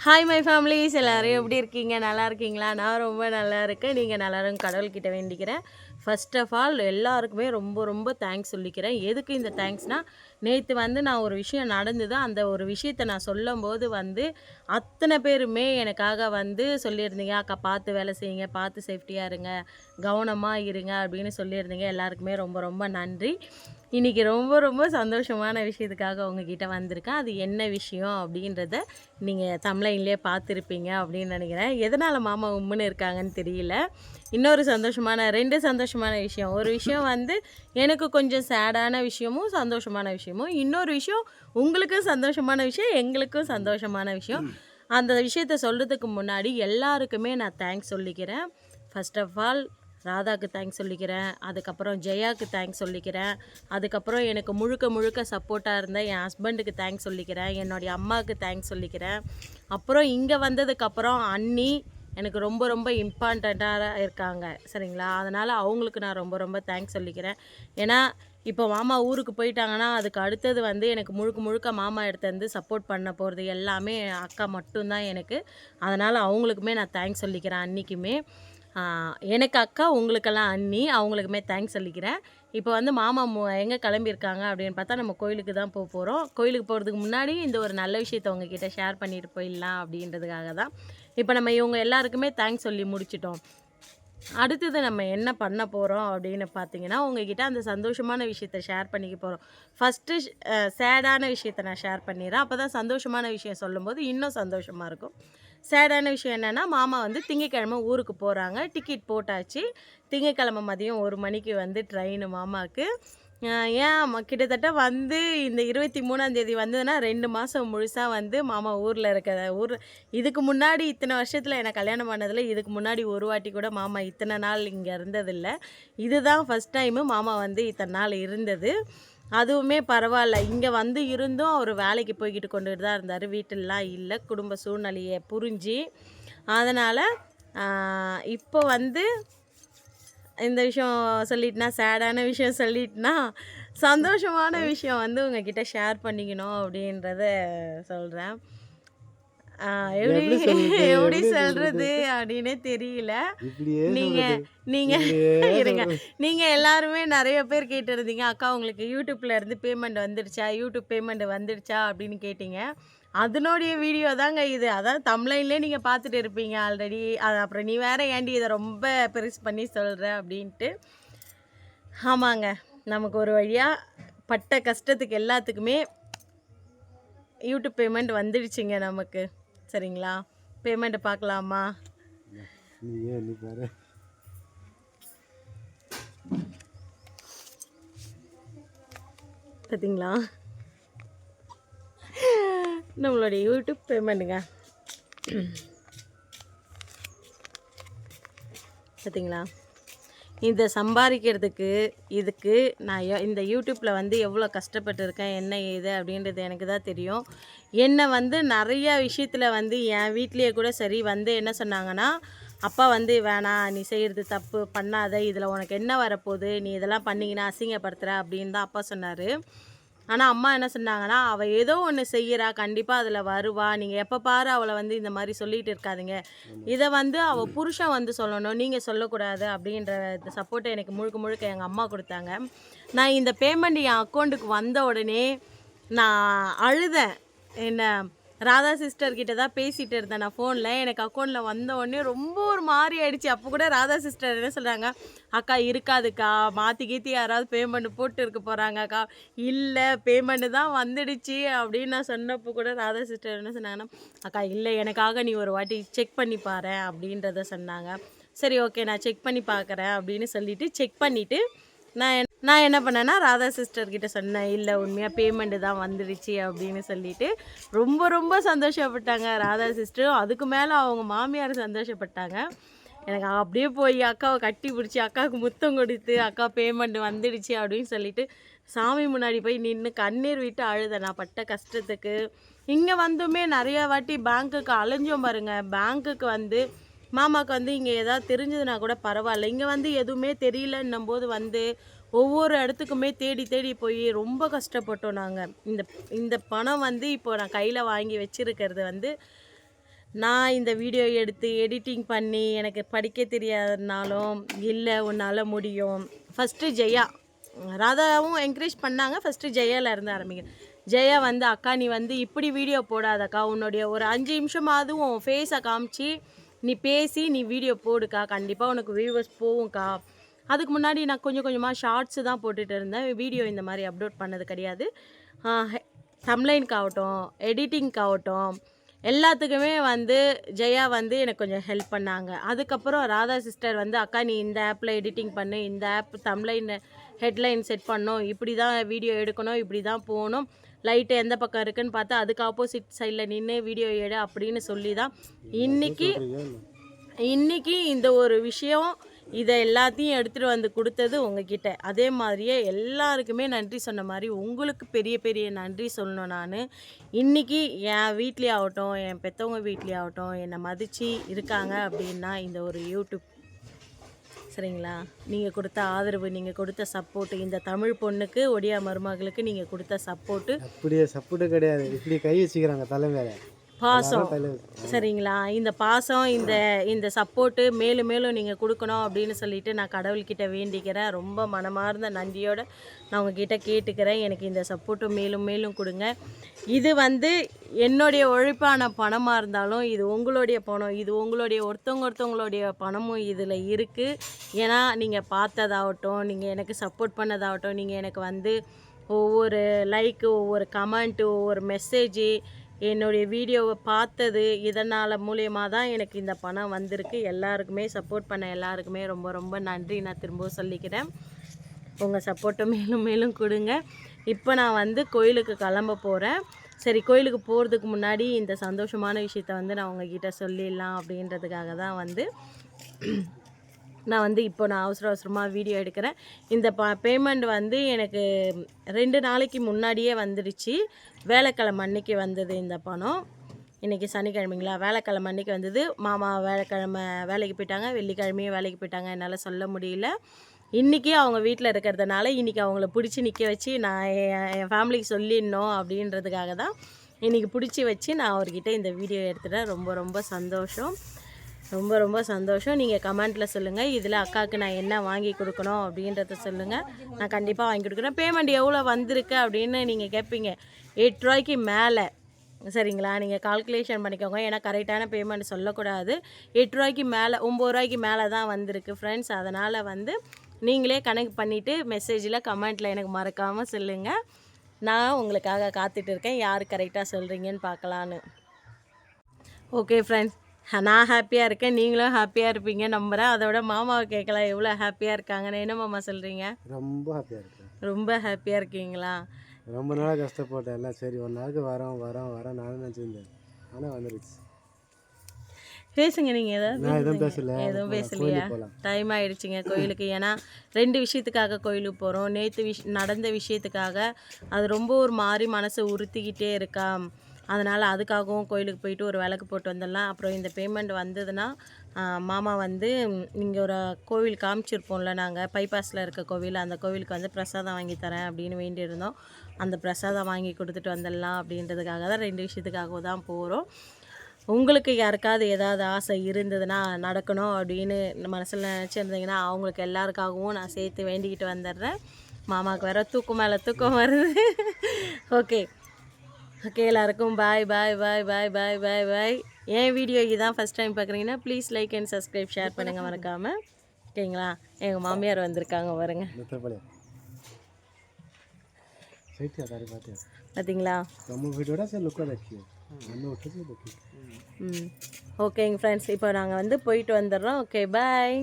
Hi my families, எல்லோரும் எப்படி இருக்கீங்க? நல்லா இருக்கீங்களா? நான் ரொம்ப நல்லா இருக்கேன். நீங்கள் நல்லாரும் கடவுள்கிட்ட வேண்டிக்கிறேன். ஃபர்ஸ்ட் ஆஃப் ஆல் எல்லாருக்குமே ரொம்ப ரொம்ப தேங்க்ஸ் சொல்லிக்கிறேன். எதுக்கு இந்த தேங்க்ஸ்னால், நேற்று நான் ஒரு விஷயம் நடந்தது. அந்த ஒரு விஷயத்தை நான் சொல்லும்போது அத்தனை பேருமே எனக்காக சொல்லியிருந்தீங்க, அக்கா பார்த்து வேலை செய்யுங்க, பார்த்து சேஃப்டியாக இருங்க, கவனமாக இருங்க அப்படின்னு சொல்லியிருந்தீங்க. எல்லாருக்குமே ரொம்ப ரொம்ப நன்றி. இன்றைக்கி ரொம்ப ரொம்ப சந்தோஷமான விஷயத்துக்காக உங்ககிட்ட வந்திருக்கேன். அது என்ன விஷயம் அப்படின்றத நீங்கள் தம்ப்லைன்லேயே பார்த்துருப்பீங்க அப்படின்னு நினைக்கிறேன். எதனால் மாமா உம்முன்னு இருக்காங்கன்னு தெரியல. இன்னொரு ரெண்டு சந்தோஷமான விஷயம். ஒரு விஷயம் எனக்கு கொஞ்சம் சேடான விஷயமும் சந்தோஷமான விஷயமும், இன்னொரு விஷயம் உங்களுக்கும் சந்தோஷமான விஷயம், எங்களுக்கும் சந்தோஷமான விஷயம். அந்த விஷயத்த சொல்கிறதுக்கு முன்னாடி எல்லாருக்குமே நான் தேங்க்ஸ் சொல்லிக்கிறேன். ஃபர்ஸ்ட் ஆஃப் ஆல் ராதாவுக்கு தேங்க்ஸ் சொல்லிக்கிறேன். அதுக்கப்புறம் ஜெயாவுக்கு தேங்க்ஸ் சொல்லிக்கிறேன். அதுக்கப்புறம் எனக்கு முழுக்க முழுக்க சப்போர்ட்டாக இருந்த என் ஹஸ்பண்டுக்கு தேங்க்ஸ் சொல்லிக்கிறேன். என்னுடைய அம்மாவுக்கு தேங்க்ஸ் சொல்லிக்கிறேன். அப்புறம் இங்கே வந்ததுக்கப்புறம் அண்ணி எனக்கு ரொம்ப ரொம்ப இம்பார்ட்டண்ட்டாக இருக்காங்க, சரிங்களா? அதனால் அவங்களுக்கு நான் ரொம்ப ரொம்ப தேங்க்ஸ் சொல்லிக்கிறேன். ஏன்னா இப்போ மாமா ஊருக்கு போயிட்டாங்கன்னா அதுக்கு அடுத்தது எனக்கு முழுக்க முழுக்க மாமா எடுத்து சப்போர்ட் பண்ண போகிறது எல்லாமே அக்கா மட்டும்தான் எனக்கு. அதனால் அவங்களுக்குமே நான் தேங்க்ஸ் சொல்லிக்கிறேன். அன்னிக்குமே எனக்கு அக்கா, உங்களுக்கெல்லாம் அண்ணி, அவங்களுக்குமே தேங்க்ஸ் சொல்லிக்கிறேன். இப்போ மாமா எங்கே கிளம்பியிருக்காங்க அப்படின்னு பார்த்தா, நம்ம கோயிலுக்கு தான் போகிறோம். கோயிலுக்கு போகிறதுக்கு முன்னாடி இந்த ஒரு நல்ல விஷயத்தை உங்ககிட்ட ஷேர் பண்ணிட்டு போயிடலாம் அப்படின்றதுக்காக தான். இப்போ நம்ம இவங்க எல்லாருக்குமே தேங்க்ஸ் சொல்லி முடிச்சிட்டோம். அடுத்தது நம்ம என்ன பண்ண போகிறோம் அப்படின்னு பார்த்தீங்கன்னா, உங்ககிட்ட அந்த சந்தோஷமான விஷயத்தை ஷேர் பண்ணிக்க போகிறோம். ஃபஸ்ட்டு சேடான விஷயத்தை நான் ஷேர் பண்ணிடுறேன். அப்போ தான் சந்தோஷமான விஷயம் சொல்லும்போது இன்னும் சந்தோஷமாக இருக்கும். சேடான விஷயம் என்னென்னா, மாமா திங்கக்கிழமை ஊருக்கு போகிறாங்க. டிக்கெட் போட்டாச்சு. திங்கக்கிழமை மதியம் 1 மணிக்கு ட்ரெயின் மாமாவுக்கு. ஏன் கிட்டத்தட்ட இந்த 23ஆந்தேதி வந்ததுன்னா 2 மாதம் முழுசாக மாமா ஊரில் இதுக்கு முன்னாடி இத்தனை வருஷத்தில் எனக்கு கல்யாணம் பண்ணதில் இதுக்கு முன்னாடி ஒரு வாட்டி கூட மாமா இத்தனை நாள் இங்கே இருந்ததில்லை. இதுதான் ஃபஸ்ட் டைமு மாமா இத்தனை நாள் இருந்தது. அதுவுமே பரவாயில்ல. இங்கே இருந்தும் அவர் வேலைக்கு போய்கிட்டு கொண்டுட்டு தான் இருந்தார். வீட்டிலலாம் இல்லை, குடும்ப சூழ்நிலையை புரிஞ்சு. அதனால் இப்போ இந்த விஷயம் சொல்லிட்டுனா, சேடான விஷயம் சொல்லிட்டுனா, சந்தோஷமான விஷயம் உங்ககிட்ட ஷேர் பண்ணிக்கணும் அப்படின்றத சொல்கிறேன். எப்படி சொல்கிறது அப்படின்னே தெரியல. நீங்கள் இருங்க. நீங்கள் எல்லாருமே நிறைய பேர் கேட்டிருந்தீங்க, அக்கா உங்களுக்கு யூடியூப்பில் இருந்து பேமெண்ட் வந்துடுச்சா, யூடியூப் பேமெண்ட் வந்துடுச்சா அப்படின்னு கேட்டிங்க. அதனுடைய வீடியோ தாங்க இது. அதான் தம்ப்லைன்லேயே நீங்கள் பார்த்துட்டு இருப்பீங்க ஆல்ரெடி. அது அப்புறம் நீ வேற ஏண்டி இதை ரொம்ப பெருசு பண்ணி சொல்கிற அப்படின்ட்டு. ஆமாங்க, நமக்கு ஒரு வழியாக பட்ட கஷ்டத்துக்கு எல்லாத்துக்குமே யூடியூப் பேமெண்ட் வந்துடுச்சுங்க நமக்கு, சரிங்களா? பேமெண்ட் பார்க்கலாமா? பார்த்தீங்களா, நம்மளுடைய யூடியூப் பேமெண்ட்டுங்க. பார்த்தீங்களா, இதை சம்பாதிக்கிறதுக்கு இதுக்கு நான் இந்த யூடியூப்பில் எவ்வளோ கஷ்டப்பட்டுருக்கேன், என்ன ஏது அப்படின்றது எனக்கு தான் தெரியும். என்னை நிறையா விஷயத்தில் என் வீட்லேயே கூட சரி என்ன சொன்னாங்கன்னா, அப்பா வேணாம், நீ செய்கிறது தப்பு, பண்ணாத, இதில் உனக்கு என்ன வரப்போகுது, நீ இதெல்லாம் பண்ணிங்கன்னா அசிங்கப்படுத்துகிற அப்படின்னு தான் அப்பா சொன்னார். ஆனால் அம்மா என்ன சொன்னாங்கன்னா, அவள் ஏதோ ஒன்று செய்கிறா, கண்டிப்பாக அதில் வருவா, நீங்கள் எப்போ பாரு அவளை இந்த மாதிரி சொல்லிகிட்டு இருக்காதிங்க, இதை அவள் புருஷன் சொல்லணும், நீங்கள் சொல்லக்கூடாது அப்படின்ற சப்போர்ட்டை எனக்கு முழுக்க முழுக்க எங்கள் அம்மா கொடுத்தாங்க. நான் இந்த பேமெண்ட் என் அக்கௌண்ட்டுக்கு வந்த உடனே நான் அழுதேன். என்ன, ராதா சிஸ்டர்கிட்ட தான் பேசிகிட்டு இருந்தேன் நான் ஃபோனில். எனக்கு அக்கௌண்ட்டில் வந்த உடனே ரொம்ப ஒரு மாதிரி ஆகிடுச்சு. அப்போ கூட ராதா சிஸ்டர் என்ன சொல்கிறாங்க, அக்கா இருக்காதுக்கா, மாற்றி கீத்தி யாராவது பேமெண்ட் போட்டு இருக்க போகிறாங்கக்கா. இல்லை, பேமெண்ட்டு தான் வந்துடுச்சு அப்படின்னு நான் சொன்னப்போ கூட ராதா சிஸ்டர் என்ன சொன்னாங்கன்னா, அக்கா இல்லை, எனக்காக நீ ஒரு வாட்டி செக் பண்ணி பாரு அப்படின்றத சொன்னாங்க. சரி ஓகே, நான் செக் பண்ணி பார்க்குறேன் அப்படின்னு சொல்லிவிட்டு செக் பண்ணிவிட்டு நான் என்ன பண்ணேன்னா, ராதா சிஸ்டர்கிட்ட சொன்னேன், இல்லை உண்மையாக பேமெண்ட்டு தான் வந்துடுச்சு அப்படின்னு சொல்லிவிட்டு. ரொம்ப ரொம்ப சந்தோஷப்பட்டாங்க ராதா சிஸ்டரும். அதுக்கு மேலே அவங்க மாமியார் சந்தோஷப்பட்டாங்க. எனக்கு அப்படியே போய் அக்காவை கட்டி பிடிச்சி அக்காவுக்கு முத்தம் கொடுத்து, அக்கா பேமெண்ட் வந்துடுச்சு அப்படின்னு சொல்லிவிட்டு சாமி முன்னாடி போய் நின்று கண்ணீர் விட்டு அழுதேன். நான் பட்ட கஷ்டத்துக்கு. இங்கே வந்துமே நிறையா வாட்டி பேங்க்குக்கு அலைஞ்சோம் பாருங்கள். பேங்க்குக்கு மாமாவுக்கு இங்கே ஏதாவது தெரிஞ்சதுன்னா கூட பரவாயில்ல. இங்கே எதுவுமே தெரியலன்னும் போது ஒவ்வொரு இடத்துக்குமே தேடி தேடி போய் ரொம்ப கஷ்டப்பட்டோம் நாங்கள். இந்த பணம் இப்போ நான் கையில் வாங்கி வச்சுருக்கிறது நான் இந்த வீடியோ எடுத்து எடிட்டிங் பண்ணி எனக்கு படிக்க தெரியாதனாலும் இல்லை உன்னால் முடியும். ஃபஸ்ட்டு ஜெயா ராதாவும் என்கரேஜ் பண்ணாங்க. ஃபஸ்ட்டு ஜெயாவில் இருந்து ஆரம்பிக்கிறேன். ஜெயா வந்து அக்கா நீ வந்து இப்படி வீடியோ போடாதக்கா, உன்னுடைய ஒரு 5 நிமிஷமாவது உன் ஃபேஸை காமிச்சு நீ பேசி நீ வீடியோ போடுக்கா, கண்டிப்பாக உனக்கு வியூவர்ஸ் போகும்க்கா. அதுக்கு முன்னாடி நான் கொஞ்சம் கொஞ்சமாக ஷார்ட்ஸு தான் போட்டுட்டு இருந்தேன், வீடியோ இந்த மாதிரி அப்லோட் பண்ணது கிடையாது. தம்ப்லைனுக்காகட்டும் எடிட்டிங்க்காகட்டும் எல்லாத்துக்குமே வந்து ஜெயா வந்து எனக்கு கொஞ்சம் ஹெல்ப் பண்ணாங்க. அதுக்கப்புறம் ராதா சிஸ்டர் வந்து அக்கா நீ இந்த ஆப்பில் எடிட்டிங் பண்ணு, இந்த ஆப் தம்ப்லைன் ஹெட்லைன் செட் பண்ணணும், இப்படி தான் வீடியோ எடுக்கணும், இப்படி தான் போகணும், லைட்டு எந்த பக்கம் இருக்குன்னு பார்த்து அதுக்கு ஆப்போசிட் சைடில் நின்று வீடியோ எடு அப்படின்னு சொல்லி தான் இன்றைக்கி இந்த ஒரு விஷயம் இதை எல்லாத்தையும் எடுத்துகிட்டு வந்து கொடுத்தது உங்ககிட்ட. அதே மாதிரியே எல்லாருக்குமே நன்றி சொன்ன மாதிரி உங்களுக்கு பெரிய பெரிய நன்றி சொல்லணும். நான் இன்றைக்கி என் வீட்லேயே ஆகட்டும் என் பெற்றவங்க வீட்லேயே ஆகட்டும் என்னை மதித்து இருக்காங்க அப்படின்னா இந்த ஒரு யூடியூப் சரிங்களா. நீங்கள் கொடுத்த ஆதரவு, நீங்கள் கொடுத்த சப்போர்ட்டு, இந்த தமிழ் பொண்ணுக்கு ஒடியா மருமகளுக்கு நீங்கள் கொடுத்த சப்போர்ட்டு அப்படியே சப்போர்ட்டு கிடையாது, இப்படி கை வச்சுக்கிறாங்க தலைமையில பாசம் சரிங்களா. இந்த பாசம் இந்த இந்த சப்போர்ட்டு மேலும் மேலும் நீங்கள் கொடுக்கணும் அப்படின்னு சொல்லிட்டு நான் கடவுள்கிட்ட வேண்டிக்கிறேன். ரொம்ப மனமார்ந்த நன்றியோடு நான் உங்ககிட்ட கேட்டுக்கிறேன். எனக்கு இந்த சப்போர்ட்டு மேலும் மேலும் கொடுங்க. இது வந்து என்னுடைய உழைப்பான பணமாக இருந்தாலும் இது உங்களுடைய பணம், இது உங்களுடைய ஒருத்தவங்களுடைய பணமும் இதில் இருக்குது. ஏன்னா நீங்கள் பார்த்ததாகட்டும், நீங்கள் எனக்கு சப்போர்ட் பண்ணதாகட்டும், நீங்கள் எனக்கு வந்து ஒவ்வொரு லைக்கு, ஒவ்வொரு கமெண்ட்டு, ஒவ்வொரு மெசேஜு, என்னுடைய வீடியோவை பார்த்தது, இதனால் மூலியமாக தான் எனக்கு இந்த பணம் வந்திருக்கு. எல்லாருக்குமே சப்போர்ட் பண்ண எல்லாருக்குமே ரொம்ப ரொம்ப நன்றி நான் திரும்ப சொல்லிக்கிறேன். உங்கள் சப்போர்ட்டை மேலும் மேலும் கொடுங்க. இப்போ நான் வந்து கோயிலுக்கு கிளம்ப போகிறேன். சரி, கோயிலுக்கு போகிறதுக்கு முன்னாடி இந்த சந்தோஷமான விஷயத்த வந்து நான் உங்ககிட்ட சொல்லிடலாம் அப்படின்றதுக்காக தான் வந்து நான் வந்து இப்போ நான் அவசரமாக வீடியோ எடுக்கிறேன். இந்த பேமெண்ட் வந்து எனக்கு 2 நாளைக்கு முன்னாடியே வந்துடுச்சு. வேலைக்கிழமை அன்னைக்கு வந்தது இந்த பணம். இன்றைக்கி சனிக்கிழமைங்களா, வேலைக்கிழமை அன்றைக்கி வந்தது. மாமா வேலைக்கிழமை வேலைக்கு போயிட்டாங்க, வெள்ளிக்கிழமையும் வேலைக்கு போயிட்டாங்க. என்னால் சொல்ல முடியல. இன்றைக்கி அவங்க வீட்டில் இருக்கிறதுனால இன்றைக்கி அவங்கள பிடிச்சி நிற்க வச்சு நான் என் ஃபேமிலிக்கு சொல்லிடணும் அப்படின்றதுக்காக தான் இன்றைக்கி பிடிச்சி வச்சு நான் அவர்கிட்ட இந்த வீடியோ எடுத்துட்டேன். ரொம்ப ரொம்ப சந்தோஷம், ரொம்ப ரொம்ப சந்தோஷம். நீங்கள் கமெண்ட்டில் சொல்லுங்கள், இதில் அக்காவுக்கு நான் என்ன வாங்கி கொடுக்கணும் அப்படின்றத சொல்லுங்கள். நான் கண்டிப்பாக வாங்கி கொடுக்குறேன். பேமெண்ட் எவ்வளோ வந்திருக்கு அப்படின்னு நீங்கள் கேட்பீங்க. 8 ரூபாய்க்கு மேலே சரிங்களா. நீங்கள் கால்குலேஷன் பண்ணிக்கோங்க, ஏன்னா கரெக்டான பேமெண்ட் சொல்லக்கூடாது. 8 ரூபாய்க்கு மேலே 9 ரூபாய்க்கு மேலே தான் வந்திருக்கு ஃப்ரெண்ட்ஸ். அதனால் வந்து நீங்களே கணக்கு பண்ணிவிட்டு மெசேஜில் கமெண்ட்டில் எனக்கு மறக்காமல் சொல்லுங்கள். நான் உங்களுக்காக காத்துட்டு இருக்கேன், யார் கரெக்டாக சொல்கிறீங்கன்னு பார்க்கலான்னு. ஓகே ஃப்ரெண்ட்ஸ், நான் ஹாப்பியாக இருக்கேன், நீங்களும் ஹாப்பியாக இருப்பீங்க நம்புகிறேன். அதோட மாமாவை கேட்கலாம் எவ்வளோ ஹாப்பியாக இருக்காங்கன்னு. என்ன மாமா சொல்கிறீங்க? ரொம்ப ஹாப்பியாக இருக்கேன். ரொம்ப ஹாப்பியாக இருக்கீங்களா? ரொம்ப நாளாக கஷ்டப்பட்டேன் எல்லாம். சரி ஒரு நாளுக்கு வரோம் நானும் நினச்சிருந்தேன், ஆனால் வந்துருச்சு. பேசுங்க, நீங்கள் எதுவும் பேசல. எதுவும் பேசலையா? டைம் ஆகிடுச்சிங்க கோயிலுக்கு. ஏன்னா 2 விஷயத்துக்காக கோயிலுக்கு போகிறோம். நேற்று நடந்த விஷயத்துக்காக அது ரொம்ப ஒரு மாதிரி மனசை உறுத்திக்கிட்டே இருக்கா. அதனால் அதுக்காகவும் கோயிலுக்கு போயிட்டு ஒரு விளக்கு போட்டு வந்துடலாம். அப்புறம் இந்த பேமெண்ட் வந்ததுன்னா மாமா வந்து இங்கே ஒரு கோவில் காமிச்சிருப்போம்ல, நாங்கள் பைபாஸில் இருக்க கோவில், அந்த கோவிலுக்கு வந்து பிரசாதம் வாங்கி தரேன் அப்படின்னு வேண்டியிருந்தோம். அந்த பிரசாதம் வாங்கி கொடுத்துட்டு வந்துடலாம் அப்படின்றதுக்காக தான் 2 விஷயத்துக்காக தான் போகிறோம். உங்களுக்கு யாருக்காவது ஏதாவது ஆசை இருந்ததுன்னா நடக்கணும் அப்படின்னு மனசில் நினச்சிருந்தீங்கன்னா அவங்களுக்கு எல்லாருக்காகவும் நான் சேர்த்து வேண்டிக்கிட்டு வந்துடுறேன். மாமாவுக்கு வேறு தூக்கம் மேலே தூக்கம் வருது. ஓகே ஓகே, எல்லாருக்கும் பாய் பாய் பாய் பாய் பாய் பாய் பாய். என் வீடியோ இதுதான் ஃபஸ்ட் டைம் பார்க்குறீங்கன்னா please like and subscribe share பண்ணுங்கள் மறக்காமல். ஓகேங்களா? எங்கள் மாமியார் வந்திருக்காங்க பாருங்க, பார்த்தீங்களா? ஓகேங்க ஃப்ரெண்ட்ஸ், இப்போ நாங்கள் வந்து போயிட்டு வந்துடுறோம். Okay bye.